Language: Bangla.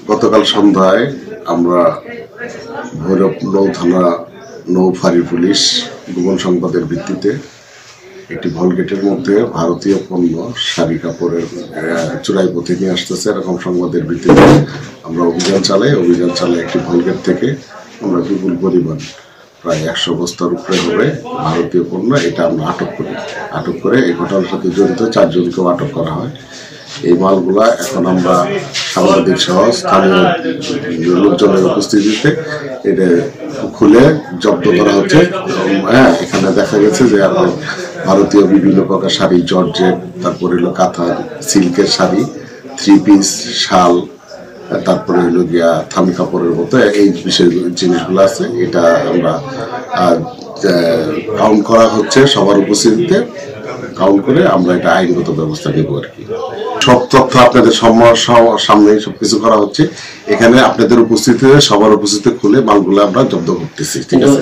গতকাল সন্ধ্যায় আমরা ভৈরব নৌ থানা নৌফাঁড়ি পুলিশ গোপন সংবাদের ভিত্তিতে একটি ভলগেটের মধ্যে ভারতীয় পণ্য শাড়ি কাপড়ের চোরাই পথে নিয়ে আসতেছে এরকম সংবাদের ভিত্তিতে আমরা অভিযান চালাই একটি ভলগেট থেকে আমরা বিপুল পরিমাণ প্রায় 100 বস্তার উপরে হবে ভারতীয় পণ্য এটা আমরা আটক করে এই ঘটনার সাথে জড়িত 4 জনকেও আটক করা হয়। এই মালগুলা এখন আমরা সাংবাদিক সহ স্থানীয় লোকজনের উপস্থিতিতে এটা খুলে জব্দ করা হচ্ছে। এখানে দেখা গেছে যে এখন ভারতীয় বিভিন্ন প্রকার শাড়ি, জর্জেট, তারপরে হলো কাঁথা, সিল্কের শাড়ি, 3 পিস, শাল, তারপরে হলো গিয়া থামি কাপড়ের মতো এই বিষয় জিনিসগুলো আছে। এটা আমরা কাউন্ট করা হচ্ছে সবার উপস্থিতিতে, কাউন্ট করে আমরা এটা আইনগত ব্যবস্থা নেব আর কি। সব তথ্য আপনাদের সামনে সবকিছু করা হচ্ছে। এখানে আপনাদের উপস্থিতিতে সবার উপস্থিতিতে খুলে মালগুলো আমরা জব্দ করতেছি। ঠিক আছে।